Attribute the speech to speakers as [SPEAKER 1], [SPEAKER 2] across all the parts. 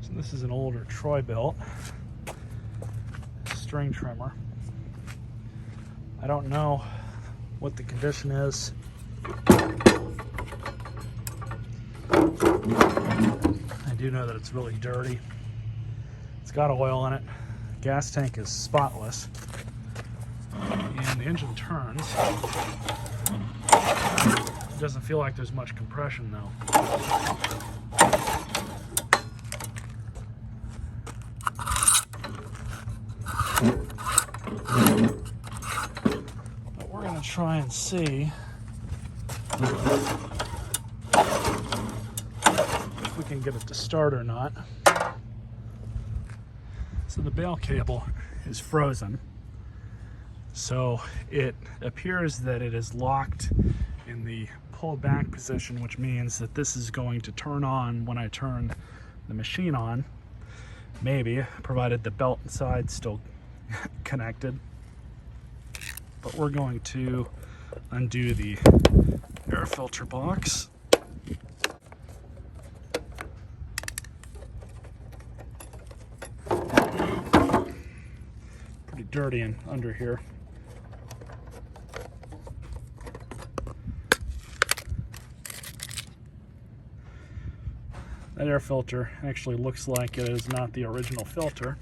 [SPEAKER 1] So this is an older Troy Bilt string trimmer. I don't know what the condition is. I do know that it's really dirty. It's got oil in it. Gas tank is spotless. And the engine turns. It doesn't feel like there's much compression though. But we're gonna try and see if we can get it to start or not. So the bail cable is frozen. So it appears that it is locked in the pulled back position, which means that this is going to turn on when I turn the machine on. Maybe, provided the belt side's still connected. But we're going to undo the air filter box. Pretty dirty and under here. That air filter actually looks like it is not the original filter.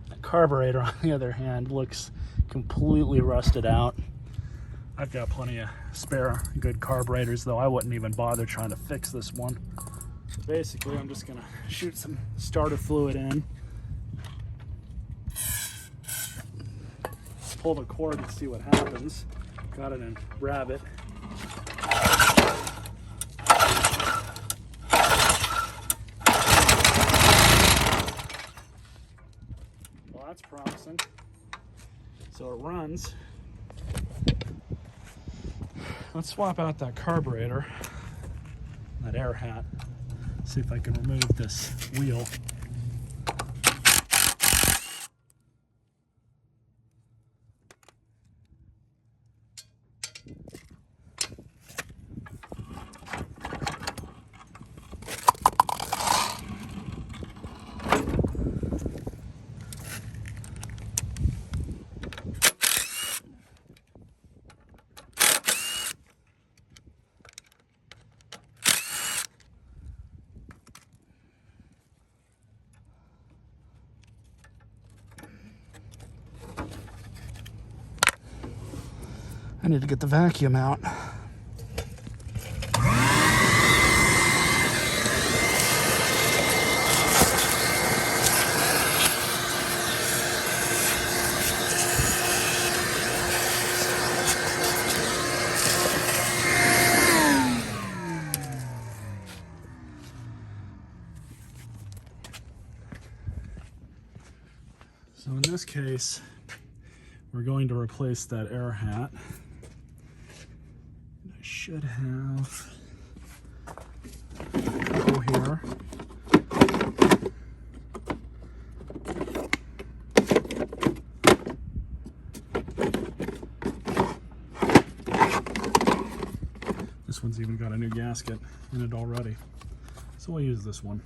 [SPEAKER 1] The carburetor, on the other hand, looks completely rusted out. I've got plenty of spare good carburetors, though I wouldn't even bother trying to fix this one. So basically, I'm just gonna shoot some starter fluid in, pull the cord and see what happens. Got it in rabbit. That's promising. So it runs. Let's swap out that carburetor, that air hat, see if I can remove this wheel. I need to get the vacuum out. So in this case, we're going to replace that air hat. I should have a couple here. This one's even got a new gasket in it already. So we'll use this one.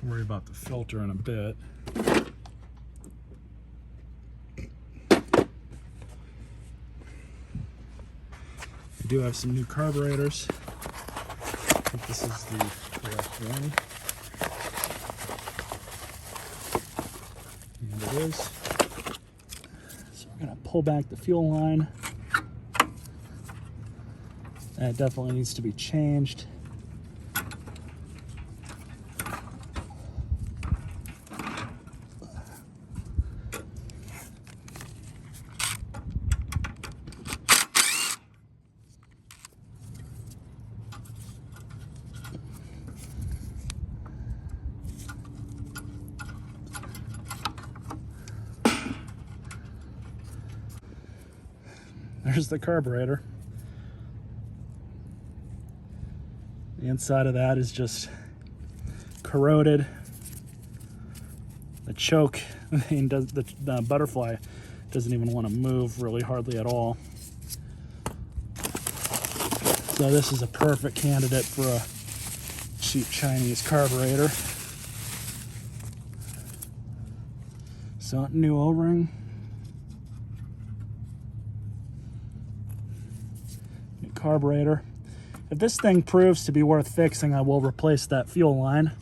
[SPEAKER 1] Worry about the filter in a bit. We do have some new carburetors. I think this is the correct one. And it is. So we're going to pull back the fuel line. That definitely needs to be changed. There's the carburetor. The inside of that is just corroded. The choke, the butterfly doesn't even want to move really hardly at all. So this is a perfect candidate for a cheap Chinese carburetor. So new O-ring. New carburetor. If this thing proves to be worth fixing, I will replace that fuel line.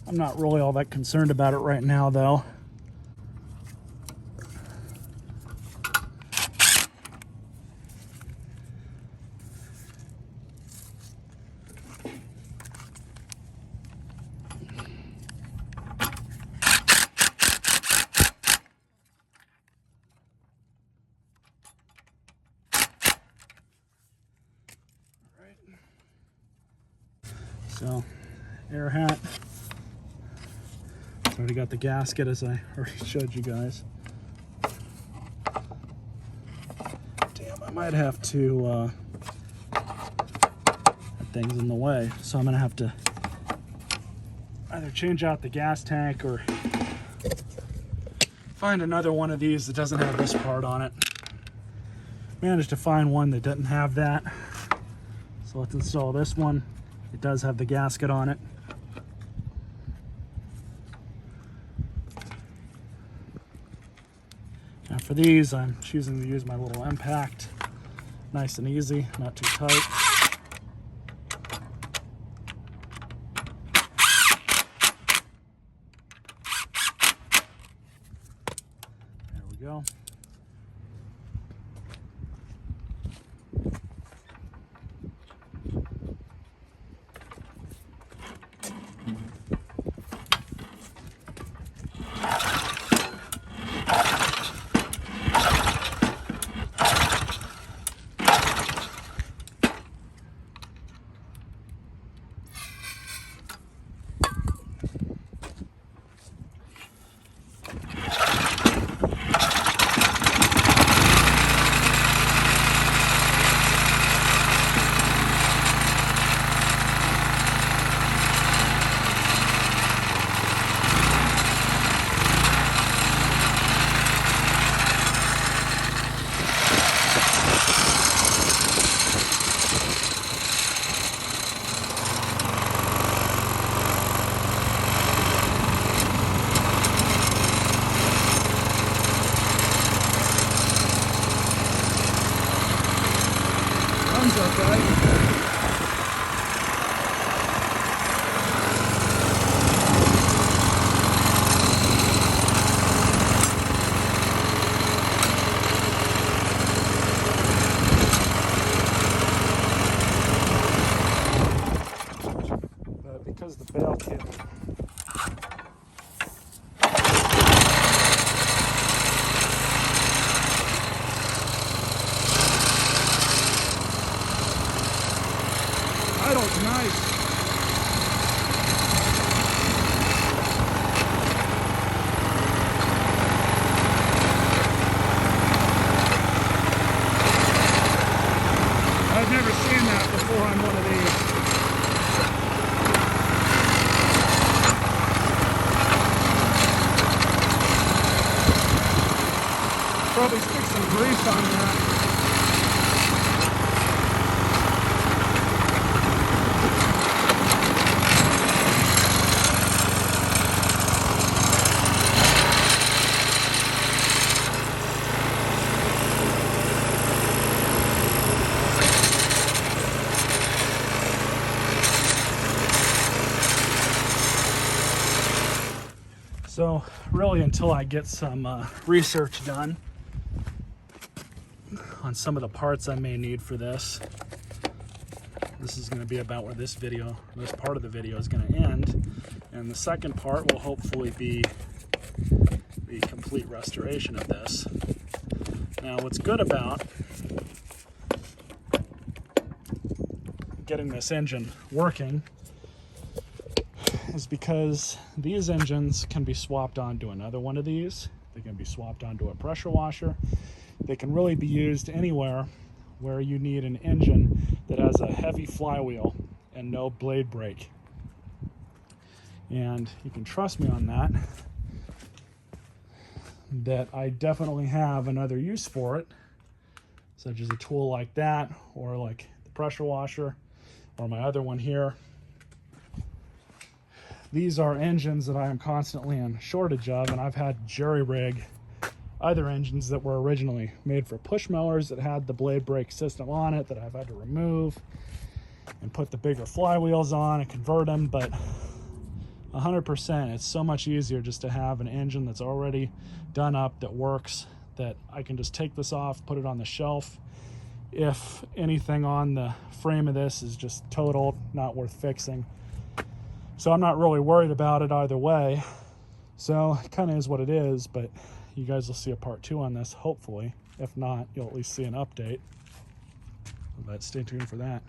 [SPEAKER 1] I'm not really all that concerned about it right now, though. So, air hat. It's already got the gasket, as I already showed you guys. Damn, I might have to, that thing's in the way, so I'm gonna have to either change out the gas tank or find another one of these that doesn't have this part on it. Managed to find one that doesn't have that. So let's install this one. It does have the gasket on it. Now for these, I'm choosing to use my little impact. Nice and easy, not too tight. There we go. Because the bell kit idle's nice. I've never seen that before on one of these. Probably stick some grease on that. So really, until I get some research done on some of the parts I may need for this, this is going to be about where this part of the video is going to end, and the second part will hopefully be the complete restoration of this. Now, what's good about getting this engine working is because these engines can be swapped onto another one of these. They can be swapped onto a pressure washer. They can really be used anywhere where you need an engine that has a heavy flywheel and no blade brake. And you can trust me on that I definitely have another use for it, such as a tool like that, or like the pressure washer, or my other one here. these are engines that I am constantly in shortage of, and I've had jury rig other engines that were originally made for push mowers that had the blade brake system on it that I've had to remove and put the bigger flywheels on and convert them. But 100%, it's so much easier just to have an engine that's already done up, that works, that I can just take this off, put it on the shelf. If anything on the frame of this is just totaled, not worth fixing. So I'm not really worried about it either way. So it kind of is what it is, but you guys will see a part 2 on this, hopefully. If not, you'll at least see an update. But stay tuned for that.